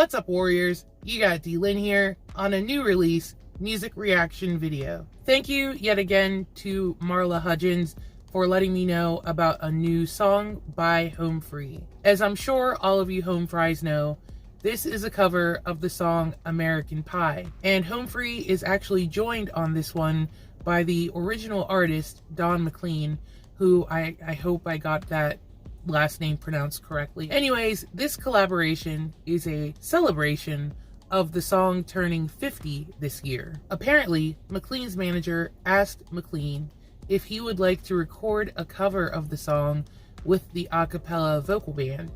What's up, Warriors? You got D-Lin here on a new release music reaction video. Thank you yet again to Marla Hudgins for letting me know about a new song by Home Free. As I'm sure all of you Home Fries know, this is a cover of the song American Pie, and Home Free is actually joined on this one by the original artist, McLean, who I hope I got that last name pronounced correctly. Anyways, this collaboration is a celebration of the song turning 50 this year. Apparently, McLean's manager asked McLean if he would like to record a cover of the song with the a cappella vocal band,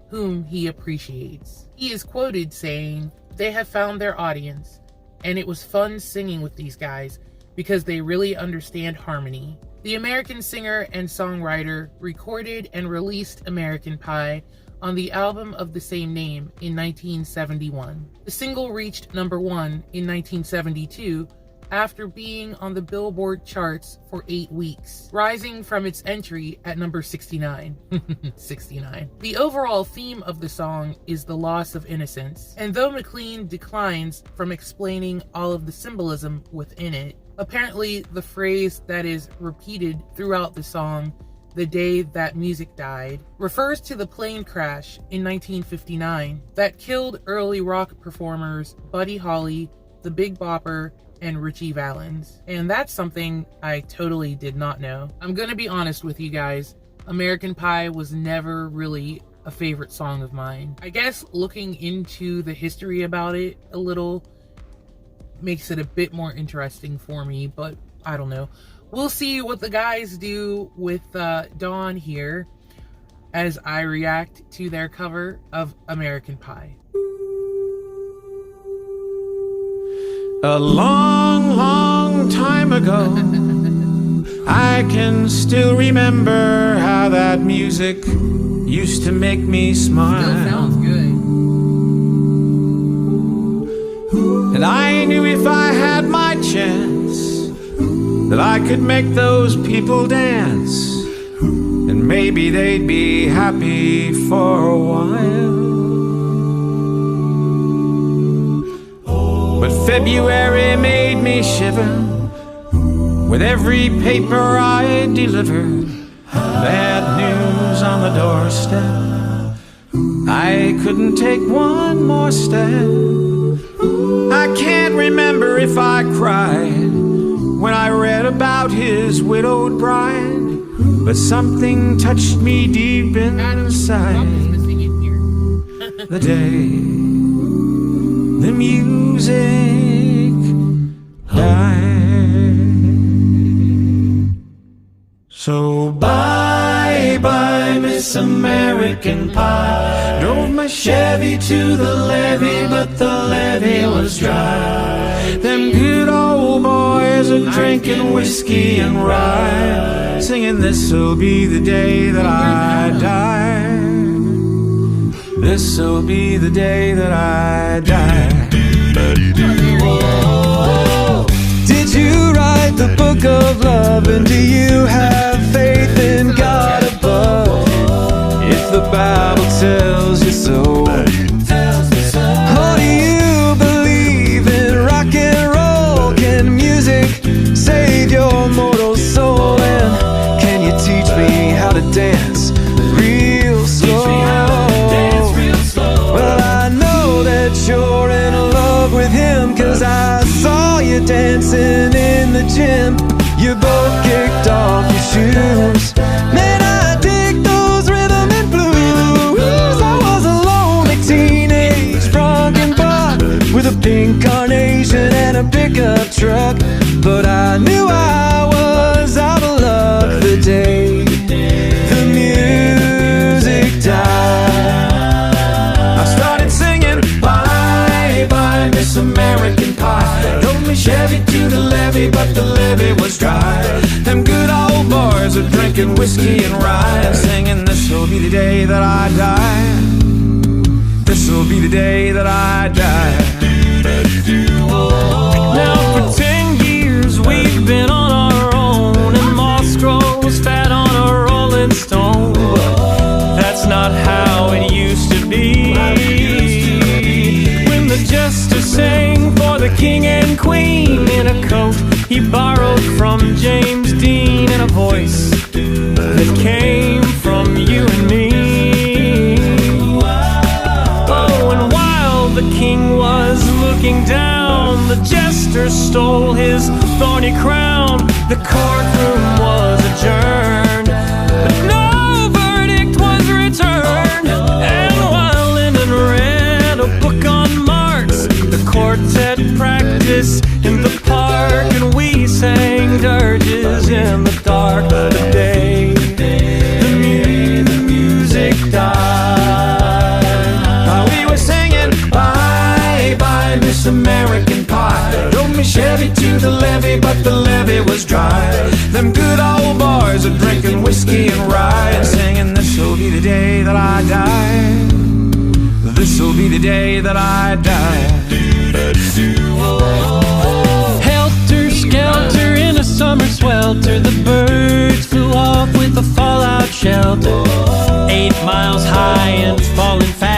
whom he appreciates. He is quoted saying, "They have found their audience, and it was fun singing with these guys because they really understand harmony." The American singer and songwriter recorded and released American Pie on the album of the same name in 1971. The single reached #1 in 1972 after being on the Billboard charts for 8 weeks, rising from its entry at number 69. 69. The overall theme of the song is the loss of innocence, and though McLean declines from explaining all of the symbolism within it, apparently the phrase that is repeated throughout the song, "the day that music died," refers to the plane crash in 1959 that killed early rock performers Buddy Holly, the Big Bopper, and Richie Valens. And that's something I totally did not know. I'm gonna be honest with you guys, American Pie was never really a favorite song of mine. I guess looking into the history about it a little makes it a bit more interesting for me, but I don't know. We'll see what the guys do with Dawn here as I react to their cover of American Pie. A long, long time ago, I can still remember how that music used to make me smile. Still sounds good. And I knew if I had my chance that I could make those people dance, and maybe they'd be happy for a while. But February made me shiver with every paper I delivered. Bad news on the doorstep. I couldn't take one more step. I can't remember if I cried when I read about his widowed bride, but something touched me deep inside the day the music died. So bye bye Miss American Pie. Drove my Chevy to the levee, but the levee was dry. Them good old boys are drinking whiskey and rye, singing this'll be the day that I die. This'll be the day that I die. Did you write the book of love, and do you have faith in God above? If the Bible tells you so, or do you believe in rock and roll? Can music save your mortal soul? And can you teach me how to dance real slow? Well, I know that you're in love with him, 'cause I saw you dancing in the gym. You both kicked off your shoes. Man, I dig those rhythm and blues. I was a lonely teenage drunken buck with a pink carnation and a pickup truck, but I knew I was out of luck the day the music died. I started singing bye bye Miss American Pie. Drove me Chevy to the levee, but the levee was dry. Them good old boys are drinking whiskey and rye, singing this'll be the day that I die. This'll be the day that I die. Now for 10 years we've been on our own, and moss grows fat on a rolling stone, but that's not how it used to be. king and queen in a coat he borrowed from James Dean, and a voice that came from you and me. Oh, and while the king was looking down, the jester stole his thorny crown. The courtroom was adjourned, but no verdict was returned. And while Lyndon read a book on Marx, the quartet practiced in the park, and we sang dirges in the dark. The day the music died, we were singing bye bye Miss American Pie. Drove me Chevy to the levee, but the levee was dry. Them good old boys are drinking whiskey and rye, and singing, this'll be the day that I die. This'll be the day that I die. Helter skelter in a summer swelter, the birds flew off with a fallout shelter. 8 miles high and falling fast.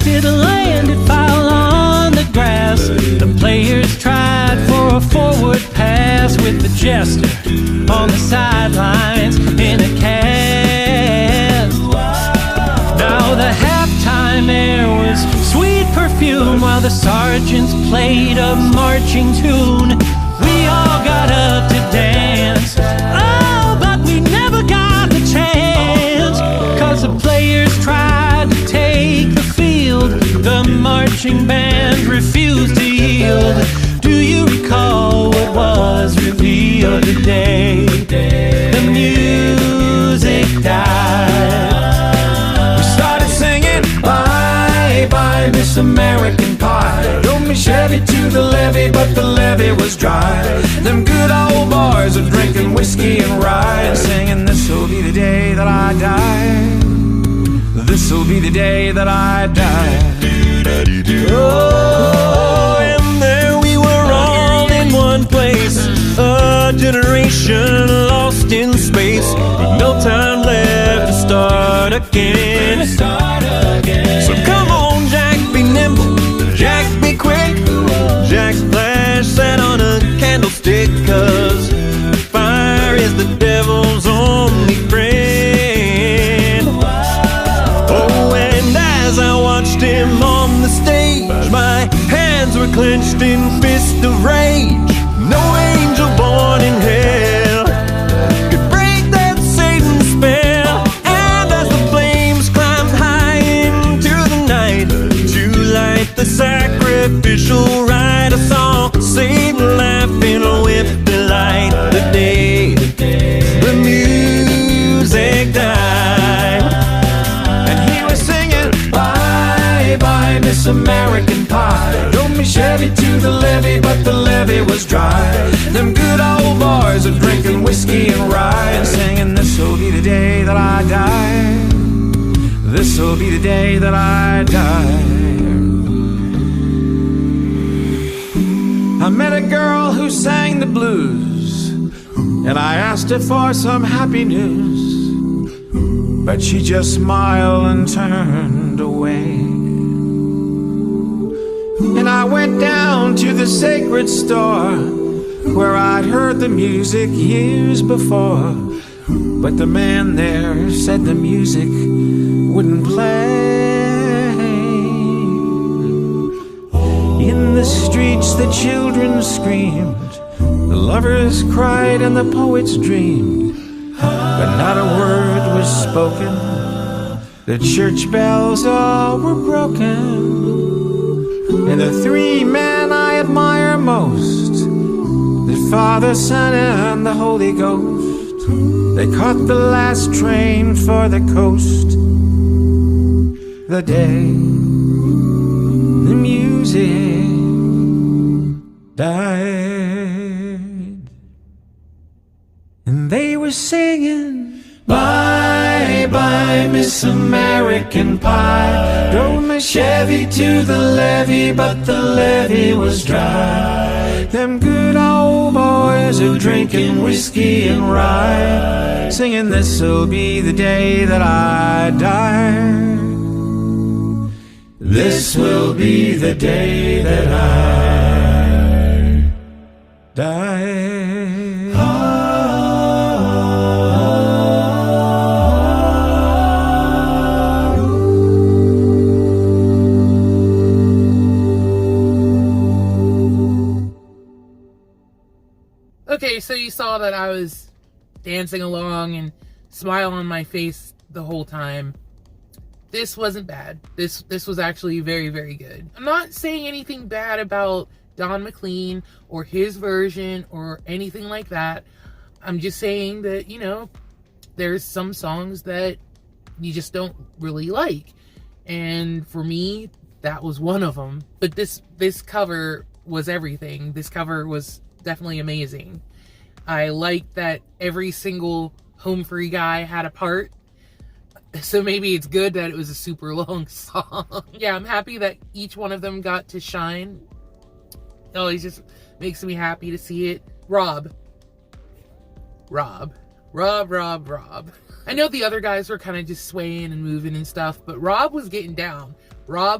It landed foul on the grass. The players tried for a forward pass, with the jester on the sidelines in a cast. Now the halftime air was sweet perfume, while the sergeants played a marching tune. We all got up to dance, oh, but we never got the chance, 'cause the players tried to take the field. The marching band refused to yield. Do you recall what was revealed today? The music died. We started singing bye bye Miss American Pie. Drove me Chevy to the levee, but the levee was dry. Them good old boys are drinking whiskey and rye, and singing, this'll be the day that I die. This'll be the day that I die. Oh, and there we were all in one place, a generation lost in space, with no time left to start again. So come on, Jack, be nimble, Jack, be quick. Jack Splash sat on a candlestick, 'cause fire is the devil's only friend. Oh, and as I watched him on the stage, my hands were clenched in fists of rage. No angel born in hell could break that Satan spell. And as the flames climbed high into the night to light the sacrificial rite, I saw Satan laugh in a whip delight. The day the music died, and he was singing bye bye Miss American Pie. Drove me Chevy to the levee, but the levee was dry. Them good old boys are drinking whiskey and rye, and singing, this'll be the day that I die. This'll be the day that I die. I met a girl who sang the blues, and I asked her for some happy news, but she just smiled and turned away. And I went down to the sacred store, where I'd heard the music years before, but the man there said the music wouldn't play. In the streets the children screamed, the lovers cried, and the poets dreamed, but not a word was spoken. The church bells all were broken, and the 3 men I admire most, the Father, Son, and the Holy Ghost, they caught the last train for the coast. The day the music died, and they were singing bye bye Miss American Pie. Drove my Chevy to the levee, but the levee was dry. Them good old boys are drinking whiskey and rye, singing, this'll be the day that I die. This will be the day that I die. Okay, so you saw that I was dancing along and smile on my face the whole time. This wasn't bad. This was actually very, very good. I'm not saying anything bad about Don McLean or his version or anything like that. I'm just saying that, you know, there's some songs that you just don't really like. And for me, that was one of them. But this cover was everything. This cover was definitely amazing. I liked that every single home free guy had a part. So maybe it's good that it was a super long song. Yeah, I'm happy that each one of them got to shine. Oh, it just makes me happy to see it. Rob. I know the other guys were kind of just swaying and moving and stuff, but Rob was getting down. I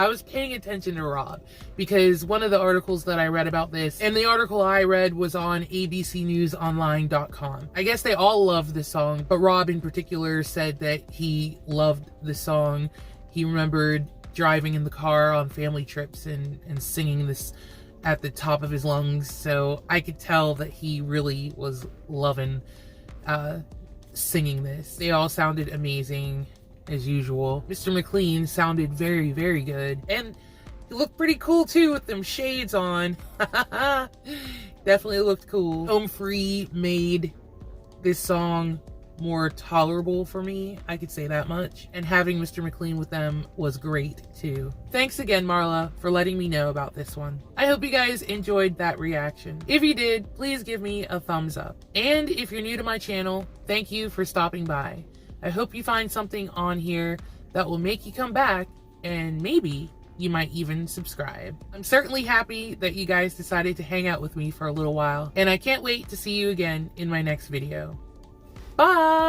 was paying attention to Rob because one of the articles that I read about this, and the article I read was on abcnewsonline.com. I guess they all loved this song, but Rob in particular said that he loved the song. He remembered driving in the car on family trips and singing this at the top of his lungs. So I could tell that he really was loving singing this. They all sounded amazing. As usual. Mr. McLean sounded very, very good. And he looked pretty cool too with them shades on. Definitely looked cool. Home Free made this song more tolerable for me. I could say that much. And having Mr. McLean with them was great too. Thanks again, Marla, for letting me know about this one. I hope you guys enjoyed that reaction. If you did, please give me a thumbs up. And if you're new to my channel, thank you for stopping by. I hope you find something on here that will make you come back, and maybe you might even subscribe. I'm certainly happy that you guys decided to hang out with me for a little while, and I can't wait to see you again in my next video. Bye!